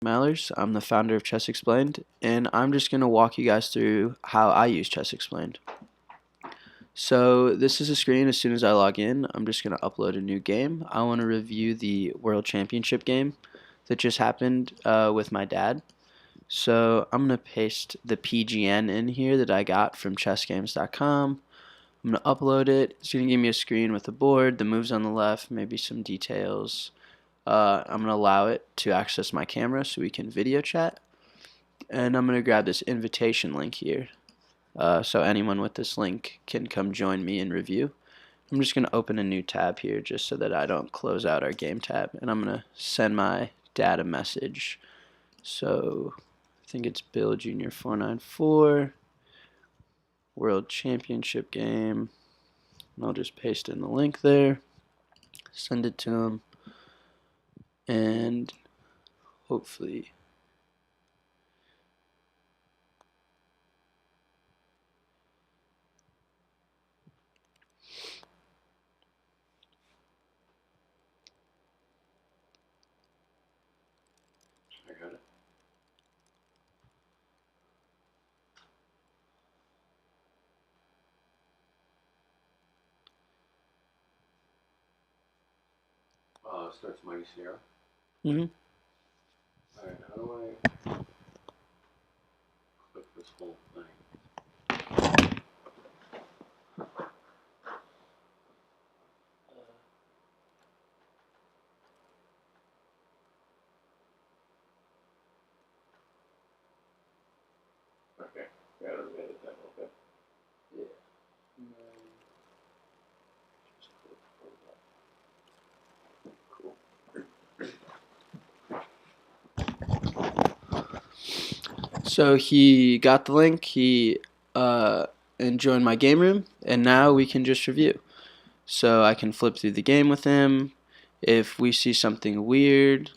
Mallers. I'm the founder of Chess Explained, and I'm just going to walk you guys through how I use Chess Explained. So this is a screen. As soon as I log in, I'm just going to upload a new game. I want to review the World Championship game that just happened with my dad. So I'm going to paste the PGN in here that I got from chessgames.com. I'm going to upload it. It's going to give me a screen with the board, the moves on the left, maybe some details. I'm going to allow it to access my camera so we can video chat. And I'm going to grab this invitation link here. So anyone with this link can come join me in review. I'm just going to open a new tab here just so that I don't close out our game tab. And I'm going to send my dad a message. So I think it's Bill Jr. 494, World Championship game. And I'll just paste in the link there, send it to him, and hopefully I got it. It starts Mighty Sierra. Mm-hmm. Alright, how do I click this whole thing? Okay, got it, edit that, okay. Yeah. So he got the link, he joined my game room, and now we can just review. So I can flip through the game with him. If we see something weird,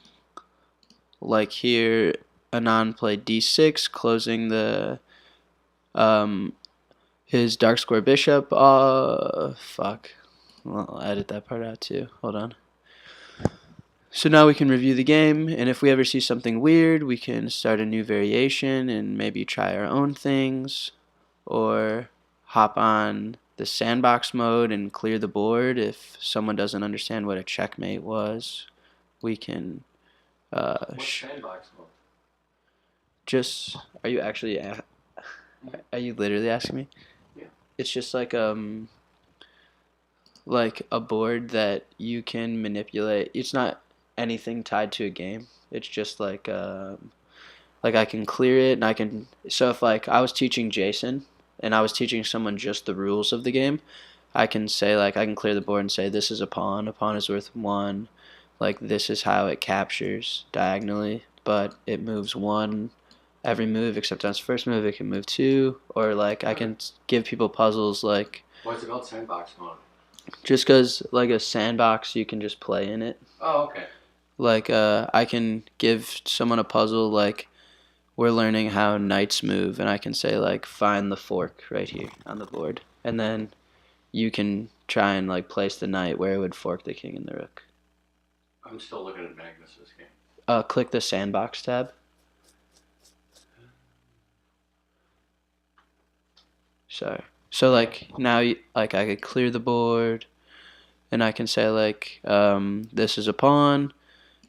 like here, Anand played d6, closing the his dark square bishop. Fuck. Well, I'll edit that part out too. Hold on. So now we can review the game, and if we ever see something weird, we can start a new variation and maybe try our own things, or hop on the sandbox mode and clear the board. If someone doesn't understand what a checkmate was, we can What's sandbox mode? just, are you actually, are you literally asking me? Yeah. It's just like a board that you can manipulate. It's not anything tied to a game. It's just like I can clear it, and I can, so if like I was teaching Jason and I was teaching someone just the rules of the game, I can say, like, I can clear the board and say this is a pawn is worth 1, like this is how it captures diagonally, but it moves 1 every move except on its first move it can move 2, or like I can give people puzzles like, What's it called, sandbox mode? just because like a sandbox you can just play in it. Oh, okay. Like I can give someone a puzzle like, we're learning how knights move, and I can say like find the fork right here on the board, and then you can try and like place the knight where it would fork the king and the rook. I'm still looking at Magnus's game. Click the sandbox tab. Sorry. So like now like I could clear the board, and I can say like this is a pawn,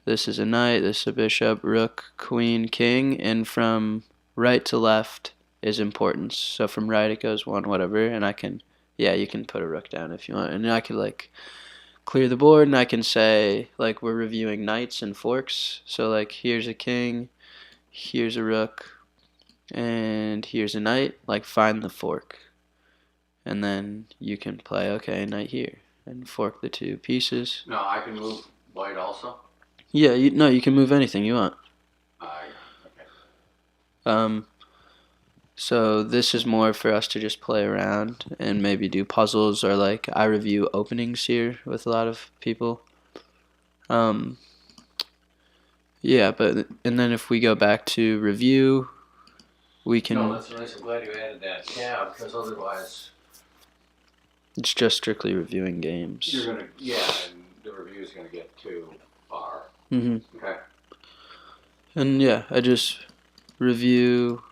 this is a knight, this is a bishop, rook, queen, king, and from right to left is importance. So from right it goes 1, whatever, and I can, yeah, you can put a rook down if you want, and I could like clear the board, and I can say like we're reviewing knights and forks. So like here's a king, here's a rook, and here's a knight. Like find the fork, and then you can play okay knight here and fork the 2 pieces. No, I can move white also? Yeah, you can move anything you want. Okay. So this is more for us to just play around and maybe do puzzles, or like I review openings here with a lot of people. Yeah, and then if we go back to review, we can. No, that's nice. I'm glad you added that. Yeah, because otherwise It's just strictly reviewing games. you're gonna, and the review is gonna get too far. Mm-hmm. Okay. And yeah, I just review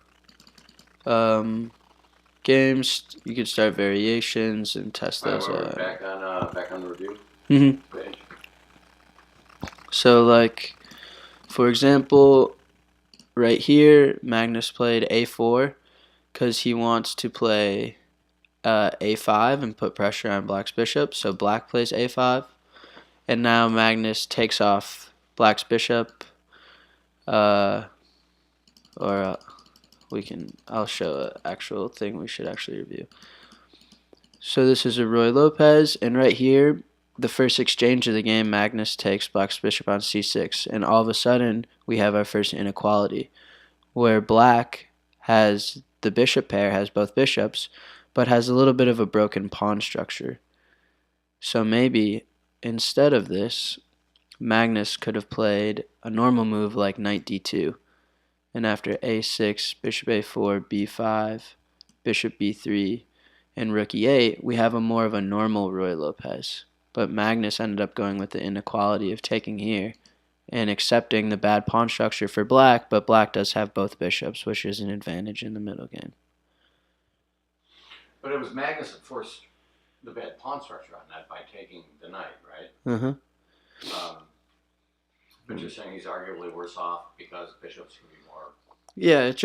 games. You can start variations and test those We're out. back on the review Mm-hmm. page. So, like, for example, right here, Magnus played a4 because he wants to play a5 and put pressure on Black's bishop. So Black plays a5, and now Magnus takes off Black's bishop. Or I'll show an actual thing we should actually review. So this is a Roy Lopez, and right here, the first exchange of the game, Magnus takes Black's bishop on c6, and all of a sudden, we have our first inequality, where Black has the bishop pair, has both bishops, but has a little bit of a broken pawn structure. So maybe, instead of this, Magnus could have played a normal move like knight d2, and after a6, bishop a4, b5, bishop b3, and rook e8, we have a more of a normal Roy Lopez. But Magnus ended up going with the inequality of taking here and accepting the bad pawn structure for Black, but Black does have both bishops, which is an advantage in the middle game. But it was Magnus that forced the bad pawn structure on that by taking the knight, right? But you're saying he's arguably worse off because bishops can be more. Yeah, it's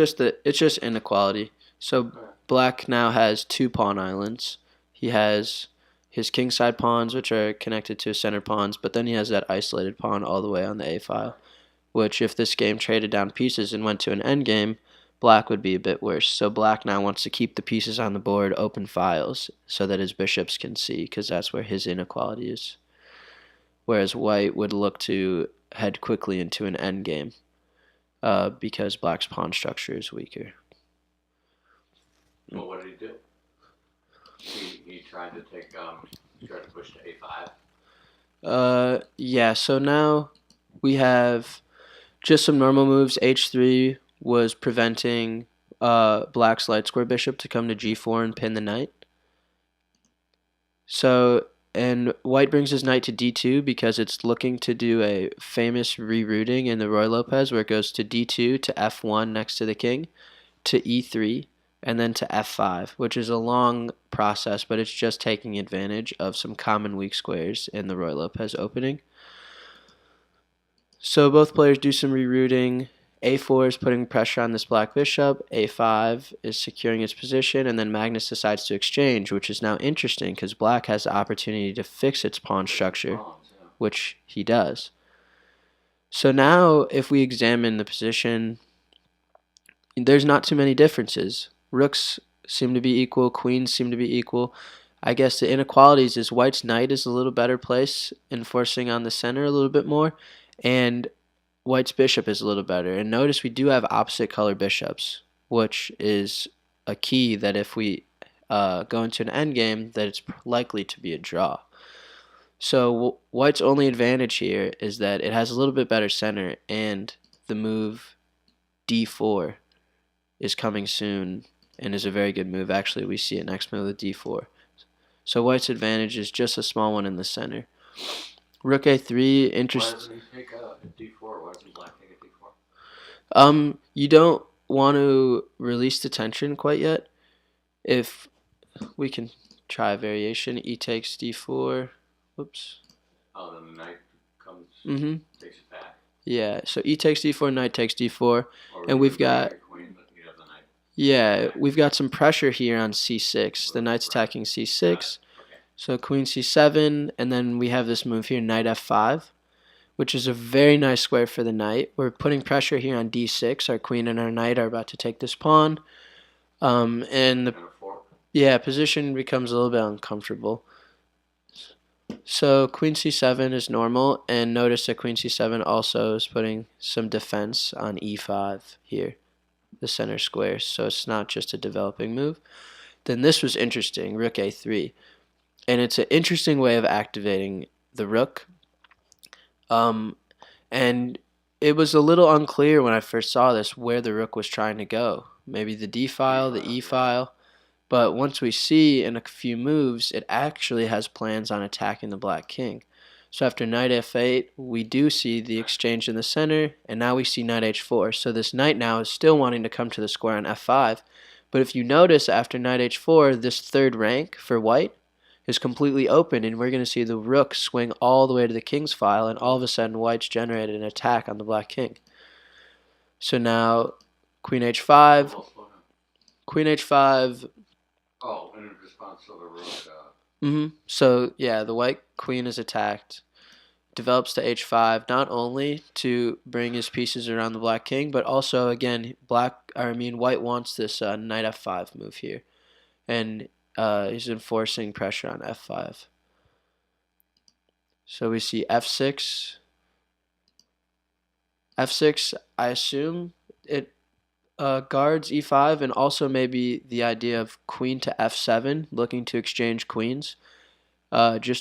just inequality. So Black now has two pawn islands. He has his kingside pawns, which are connected to his center pawns, but then he has that isolated pawn all the way on the a file, which if this game traded down pieces and went to an endgame, Black would be a bit worse. So Black now wants to keep the pieces on the board open files so that his bishops can see, because that's where his inequality is. Whereas White would look to head quickly into an endgame because Black's pawn structure is weaker. Well, what did he do? He tried to push to a5. Yeah. So now we have just some normal moves. h3 was preventing Black's light square bishop to come to g4 and pin the knight. So, and White brings his knight to d2 because it's looking to do a famous rerouting in the Roy Lopez where it goes to d2 to f1 next to the king, to e3, and then to f5, which is a long process, but it's just taking advantage of some common weak squares in the Roy Lopez opening. So both players do some rerouting. a4 is putting pressure on this Black bishop, a5 is securing its position, and then Magnus decides to exchange, which is now interesting because Black has the opportunity to fix its pawn structure, which he does. So now if we examine the position, there's not too many differences. Rooks seem to be equal, queens seem to be equal. I guess the inequalities is White's knight is a little better place, enforcing on the center a little bit more, and White's bishop is a little better. And notice we do have opposite color bishops, which is a key that if we go into an endgame, that it's likely to be a draw. So White's only advantage here is that it has a little bit better center, and the move d4 is coming soon and is a very good move. Actually, we see it next move with d4. So White's advantage is just a small one in the center. Rook a3, Why doesn't he take a d4? Why doesn't Black take a d4? You don't want to release the tension quite yet. If we can try a variation, e takes d4. Whoops. Oh, then the knight comes, takes it back. Yeah, so e takes d4, knight takes d4, and we've got we've got some pressure here on c6. The knight's attacking c6. So queen c7, and then we have this move here, knight f5, which is a very nice square for the knight. We're putting pressure here on d6. Our queen and our knight are about to take this pawn. And the position becomes a little bit uncomfortable. So queen c7 is normal, and notice that queen c7 also is putting some defense on e5 here, the center square, so it's not just a developing move. Then this was interesting, rook a3. And it's an interesting way of activating the rook. And it was a little unclear when I first saw this where the rook was trying to go. Maybe the d file, the e file. But once we see in a few moves, it actually has plans on attacking the Black king. So after knight f8, we do see the exchange in the center, and now we see knight h4. So this knight now is still wanting to come to the square on f5. But if you notice, after knight h4, this third rank for white is completely open, and we're going to see the rook swing all the way to the king's file, and all of a sudden white's generated an attack on the black king. So now queen h5, queen h5. Oh, in response to the rook. So yeah, the white queen is attacked. Develops to h5 not only to bring his pieces around the black king, but also again white wants this knight f5 move here, and he's enforcing pressure on f5. So we see f6. f6, I assume it guards e5, and also maybe the idea of queen to f7, looking to exchange queens. Just